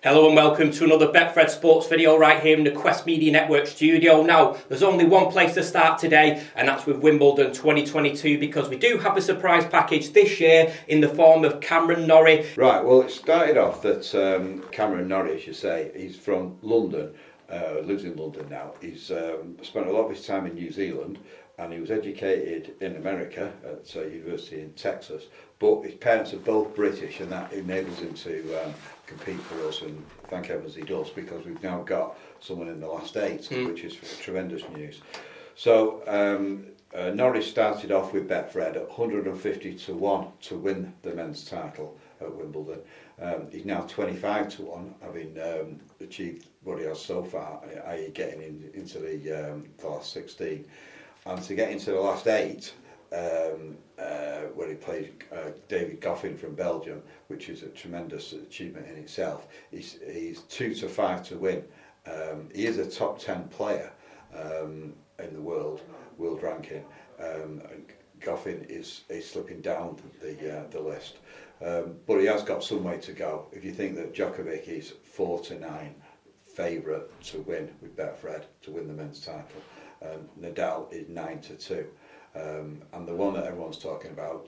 Hello and welcome to another Betfred Sports video right here in the Quest Media Network studio. Now, there's only one place to start today, and that's with Wimbledon 2022, because we do have a surprise package this year in the form of Cameron Norrie. Right, well, it started off that Cameron Norrie, as you say, he's from London, lives in London now. He's spent a lot of his time in New Zealand, and he was educated in America at University in Texas, but his parents are both British, and that enables him to compete for us, and thank heavens he does, because we've now got someone in the last eight, which is tremendous news. So Norrie started off with Betfred at 150 to 1 to win the men's title at Wimbledon. He's now 25 to 1, having achieved what he has so far, i.e. getting into the last 16. And to get into the last 8, where he played David Goffin from Belgium, which is a tremendous achievement in itself. He's 2 to 5 to win. He is a top 10 player in the world ranking. Goffin is slipping down the list, but he has got some way to go. If you think that Djokovic is 4 to 9 favourite to win with Betfred to win the men's title, Nadal is 9 to 2. And the one that everyone's talking about,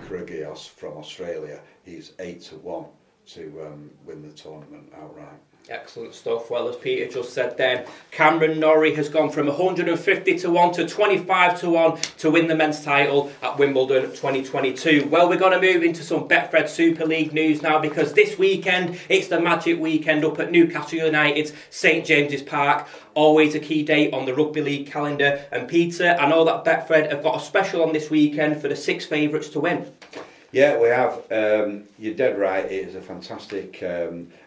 Kyrgios from Australia, he's 8 to 1 to win the tournament outright. Excellent stuff. Well, as Peter just said then, Cameron Norrie has gone from 150 to 1 to 25 to 1 to win the men's title at Wimbledon 2022. Well, we're going to move into some Betfred Super League news now, because this weekend it's the Magic Weekend up at Newcastle United's St James's Park. Always a key date on the Rugby League calendar. And Peter, I know that Betfred have got a special on this weekend for the 6 favourites to win. Yeah, we have. You're dead right. It is a fantastic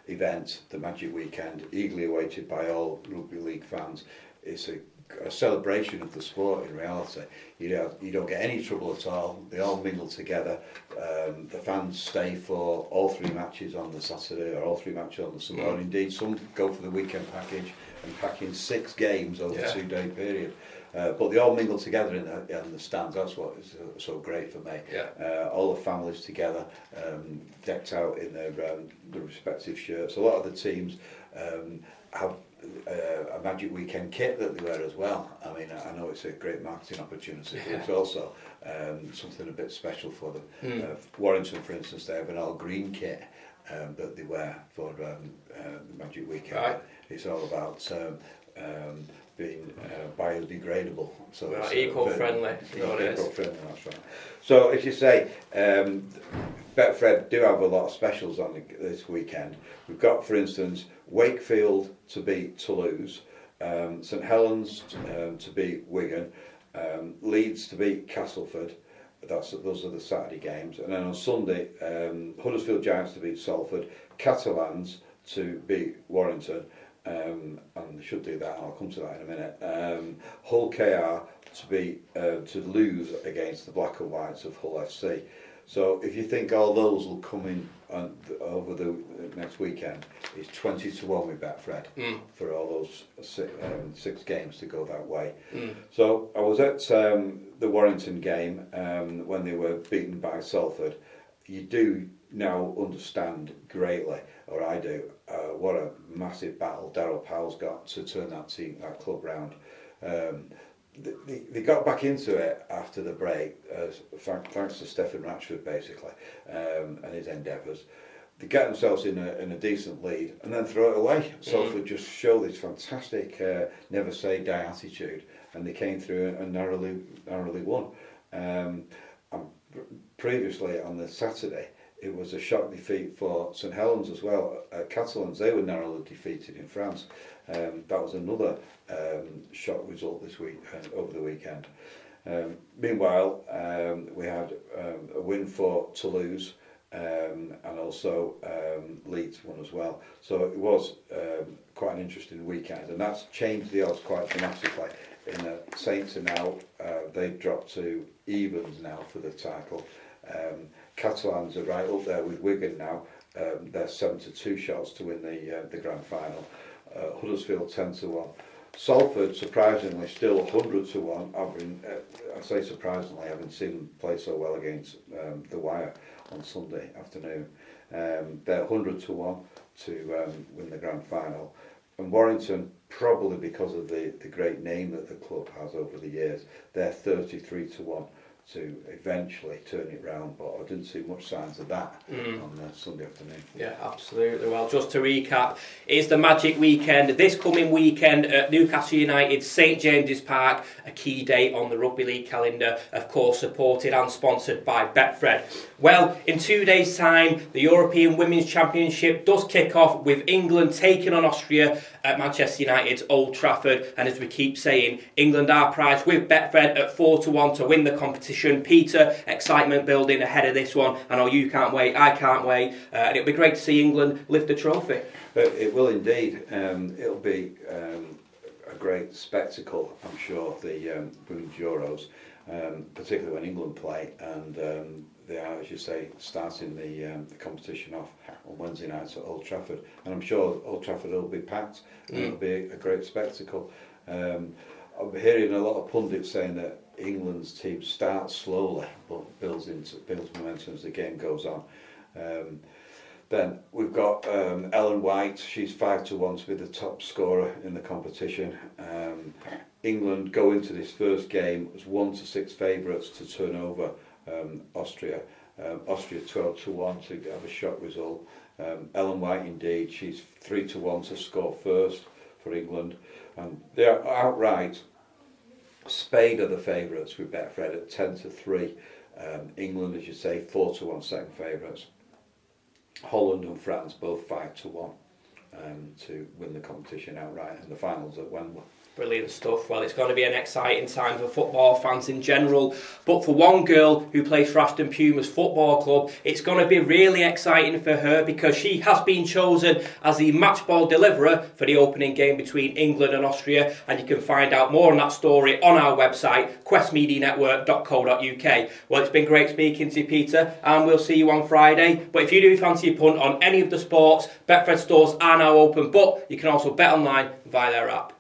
event, the Magic Weekend, eagerly awaited by all Rugby League fans. It's a celebration of the sport in reality. You don't get any trouble at all. They all mingle together. The fans stay for all 3 matches on the Saturday, or all 3 matches on the Sunday, or indeed some go for the weekend package and pack in 6 games over a 2-day period. But they all mingle together in the stands. That's what is so great for me. Yeah. All the families together, decked out in their respective shirts. A lot of the teams have a Magic Weekend kit that they wear as well. I mean, I know it's a great marketing opportunity, but it's also something a bit special for them. Warrington, for instance, they have an all green kit that they wear for the Magic Weekend. Right. It's all about being biodegradable, so eco-friendly. Eco-friendly, that's right. So, as you say, Betfred do have a lot of specials on this weekend. We've got, for instance, Wakefield to beat Toulouse, St Helens to beat Wigan, Leeds to beat Castleford. Those are the Saturday games, and then on Sunday, Huddersfield Giants to beat Salford, Catalans to beat Warrington. And they should do that, and I'll come to that in a minute. Hull KR to lose against the Black and Whites of Hull FC. So if you think all those will come in over the next weekend, it's 20 to 1 with Betfred for all those 6 games to go that way. So I was at the Warrington game when they were beaten by Salford. You do now understand greatly, or I do, what a massive battle Darryl Powell's got to turn that club round. They got back into it after the break, thanks to Stephen Ratchford basically, and his endeavours. They get themselves in a decent lead and then throw it away. Salford just show this fantastic never say die attitude, and they came through and narrowly won. And previously on the Saturday, it was a shock defeat for St Helens as well. Catalans, they were narrowly defeated in France. That was another shock result this week, over the weekend. Meanwhile, we had a win for Toulouse, and also Leeds won as well. So it was quite an interesting weekend, and that's changed the odds quite dramatically. In that Saints are now, they've dropped to evens now for the title. Catalans are right up there with Wigan now. They're 7 to 2 shots to win the grand final. Huddersfield 10 to 1. Salford, surprisingly, still 100 to 1. I say surprisingly, having seen them play so well against the Wire on Sunday afternoon. They're 100 to 1. to win the grand final. And Warrington, probably because of the great name that the club has over the years, they're 33 to 1 to eventually turn it round, but I didn't see much signs of that on Sunday afternoon. Yeah, absolutely. Well, just to recap, it's the Magic Weekend this coming weekend at Newcastle United, St James's Park, a key date on the Rugby League calendar, of course supported and sponsored by Betfred. Well, in 2 days' time, the European Women's Championship does kick off with England taking on Austria at Manchester United's Old Trafford, and as we keep saying, England are priced with Betfred at 4 to 1 to win the competition. Peter, excitement building ahead of this one. I know you can't wait, I can't wait, and it'll be great to see England lift the trophy. It will indeed. It'll be a great spectacle, I'm sure, the Women's Euros, particularly when England play, and they are, as you say, starting the competition off on Wednesday nights at Old Trafford, and I'm sure Old Trafford will be packed, and it'll be a great spectacle. I'm hearing a lot of pundits saying that England's team starts slowly but builds momentum as the game goes on. Then we've got Ellen White. She's 5 to 1 to be the top scorer in the competition. England go into this first game as 1 to 6 favourites to turn over Austria. Austria 12 to 1 to have a shock result. Ellen White, indeed, she's 3 to 1 to score first for England, and they're outright. Spain are the favourites with Betfred at 10 to 3. England, as you say, 4 to 1 second favourites. Holland and France both 5 to 1 to win the competition outright, and the finals at Wembley. Brilliant stuff. Well, it's going to be an exciting time for football fans in general, but for one girl who plays for Ashton Pumas Football Club, it's going to be really exciting for her because she has been chosen as the match ball deliverer for the opening game between England and Austria, and you can find out more on that story on our website, questmedianetwork.co.uk. Well, it's been great speaking to you, Peter, and we'll see you on Friday. But if you do fancy a punt on any of the sports, Betfred stores are now open, but you can also bet online via their app.